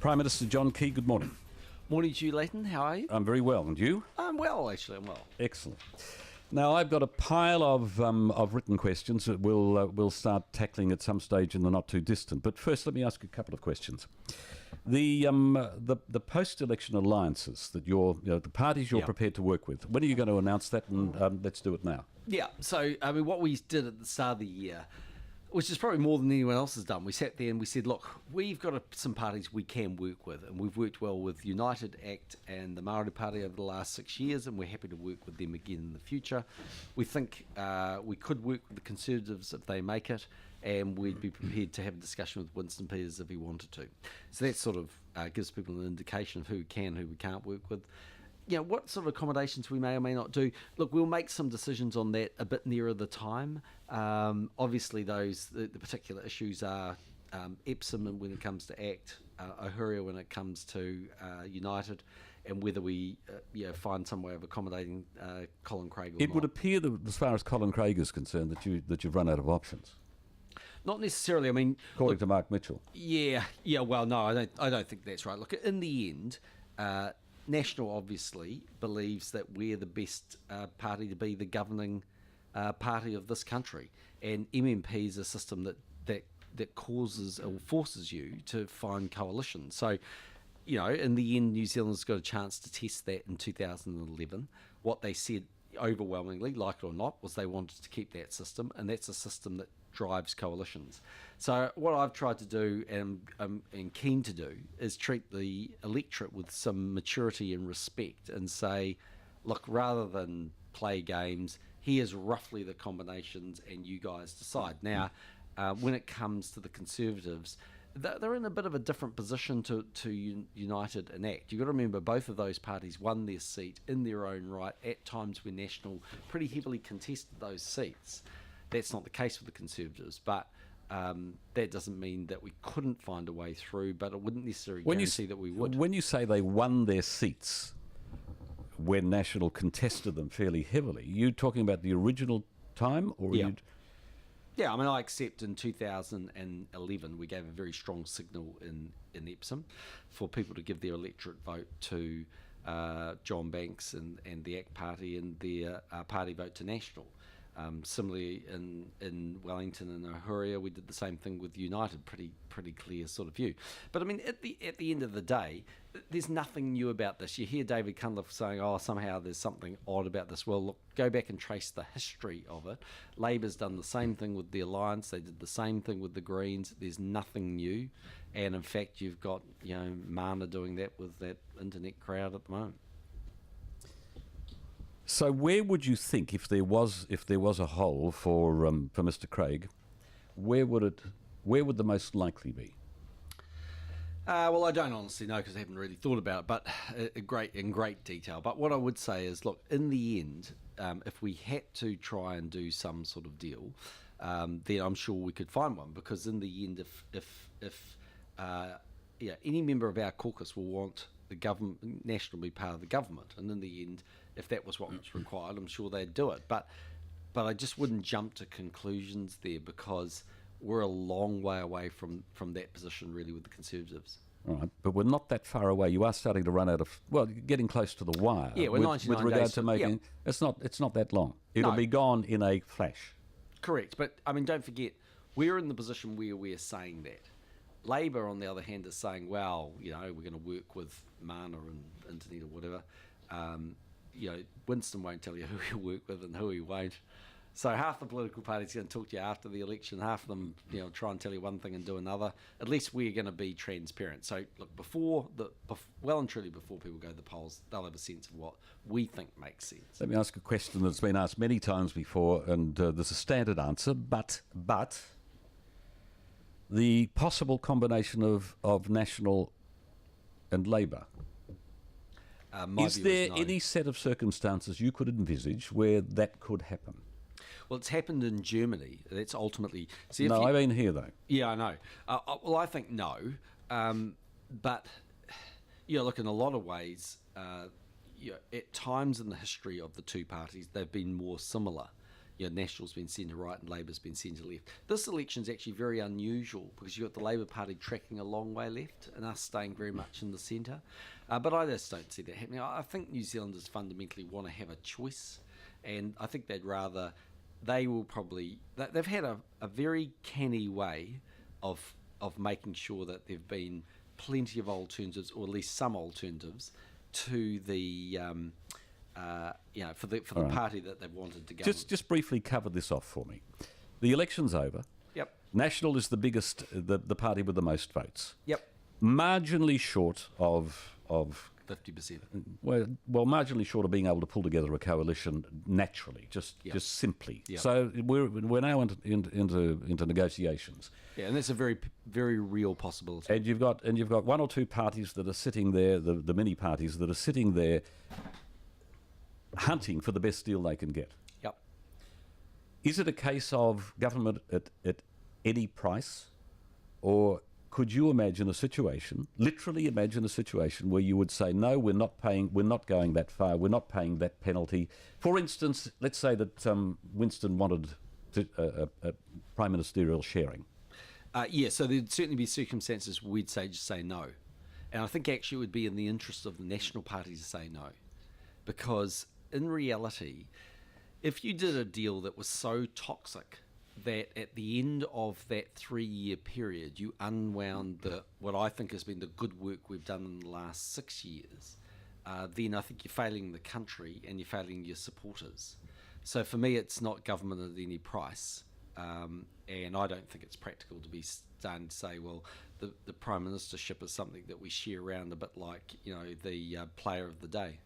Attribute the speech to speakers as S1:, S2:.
S1: Prime Minister John Key, good morning.
S2: Morning to you, Leighton. How are you?
S1: I'm very well, and you?
S2: I'm well, actually. I'm well.
S1: Excellent. Now, I've got a pile of written questions that we'll start tackling at some stage in the not too distant. But first, let me ask you a couple of questions. The post-election alliances that the parties you're prepared to work with. When are you going to announce that? And let's do it now.
S2: Yeah. So, I mean, what we did at the start of the year, which is probably more than anyone else has done, we sat there and we said, look, we've got some parties we can work with, and we've worked well with United, ACT and the Māori Party over the last 6 years, and we're happy to work with them again in the future. We think we could work with the Conservatives if they make it, and we'd be prepared to have a discussion with Winston Peters if he wanted to. So that sort of gives people an indication of who we can, who we can't work with. You know, what sort of accommodations we may or may not do. Look, we'll make some decisions on that a bit nearer the time. Obviously, the particular issues are Epsom when it comes to ACT, Ohuria when it comes to United, and whether we find some way of accommodating Colin Craig or not.
S1: It would appear that, as far as Colin Craig is concerned, that you've run out of options.
S2: Not necessarily. I mean,
S1: according to Mark Mitchell.
S2: Yeah. Well, no, I don't think that's right. Look, in the end, National obviously believes that we're the best party to be the governing party of this country, and MMP is a system that causes or forces you to find coalitions. So, in the end, New Zealand's got a chance to test that in 2011. What they said overwhelmingly, like it or not, was they wanted to keep that system, and that's a system that drives coalitions. So what I've tried to do and keen to do is treat the electorate with some maturity and respect and say, look, rather than play games, here's roughly the combinations and you guys decide. Now, when it comes to the Conservatives, they're in a bit of a different position to United and ACT. You've got to remember both of those parties won their seat in their own right at times when National pretty heavily contested those seats. That's not the case with the Conservatives, but that doesn't mean that we couldn't find a way through, but it wouldn't necessarily guarantee that we would.
S1: When you say they won their seats when National contested them fairly heavily, are you talking about the original time? Or
S2: Yeah, I mean, I accept in 2011 we gave a very strong signal in Epsom for people to give their electorate vote to John Banks and the ACT Party and their party vote to National. Similarly, in Wellington and Ohuria, we did the same thing with United. Pretty clear sort of view. But I mean, at the end of the day, there's nothing new about this. You hear David Cunliffe saying, "Oh, somehow there's something odd about this." Well, look, go back and trace the history of it. Labor's done the same thing with the Alliance. They did the same thing with the Greens. There's nothing new, and in fact, you've got Mana doing that with that internet crowd at the moment.
S1: So where would you think, if there was a hole for Mr. Craig, where would the most likely be?
S2: Well, I don't honestly know because I haven't really thought about it, but in great detail. But what I would say is, look, in the end, if we had to try and do some sort of deal, then I'm sure we could find one. Because in the end, if any member of our caucus will want the government, National, be part of the government, and in the end, if that was what was required, I'm sure they'd do it. But I just wouldn't jump to conclusions there because we're a long way away from that position really with the Conservatives.
S1: All right, but we're not that far away. You are starting to run out of, getting close to the wire.
S2: Yeah, we're 99
S1: with regard
S2: days
S1: to making. Yeah. It's not that long. It'll be gone in a flash.
S2: Correct, but I mean, don't forget, we're in the position where we're saying that. Labor, on the other hand, is saying, well, we're going to work with Mana and Internet or whatever. Winston won't tell you who he'll work with and who he won't. So half the political parties are going to talk to you after the election. Half of them, try and tell you one thing and do another. At least we're going to be transparent. So look, well and truly before people go to the polls, they'll have a sense of what we think makes sense.
S1: Let me ask a question that's been asked many times before, and there's a standard answer, but the possible combination of National and Labor. Is there any set of circumstances you could envisage where that could happen?
S2: Well, it's happened in Germany. That's ultimately...
S1: I've been here, though.
S2: Yeah, I know. Well, I think no. But, look, in a lot of ways, at times in the history of the two parties, they've been more similar. National's been centre right and Labour's been centre left. This election's actually very unusual because you've got the Labour Party tracking a long way left and us staying very much in the centre. But I just don't see that happening. I think New Zealanders fundamentally want to have a choice, and I think they've had a very canny way of making sure that there've been plenty of alternatives, or at least some alternatives, to the for the
S1: All right.
S2: party that they've wanted to go.
S1: Just briefly cover this off for me. The election's over.
S2: Yep.
S1: National is the biggest, the party with the most votes.
S2: Yep.
S1: Marginally short of
S2: 50%.
S1: well, marginally short of being able to pull together a coalition naturally, just simply.
S2: Yep.
S1: So we're now into negotiations.
S2: Yeah, and that's a very, very real possibility.
S1: And you've got one or two parties that are sitting there, the mini parties that are sitting there, hunting for the best deal they can get.
S2: Yep.
S1: Is it a case of government at any price, or could you imagine literally imagine a situation where you would say, no, we're not going that far, we're not paying that penalty? For instance, let's say that Winston wanted a prime ministerial sharing.
S2: So there'd certainly be circumstances where we'd just say no. And I think actually it would be in the interest of the National Party to say no. Because in reality, if you did a deal that was so toxic that at the end of that 3-year period, you unwound what I think has been the good work we've done in the last 6 years, then I think you're failing the country and you're failing your supporters. So for me, it's not government at any price. And I don't think it's practical to be starting to say, well, the Prime Ministership is something that we share around a bit like, the player of the day.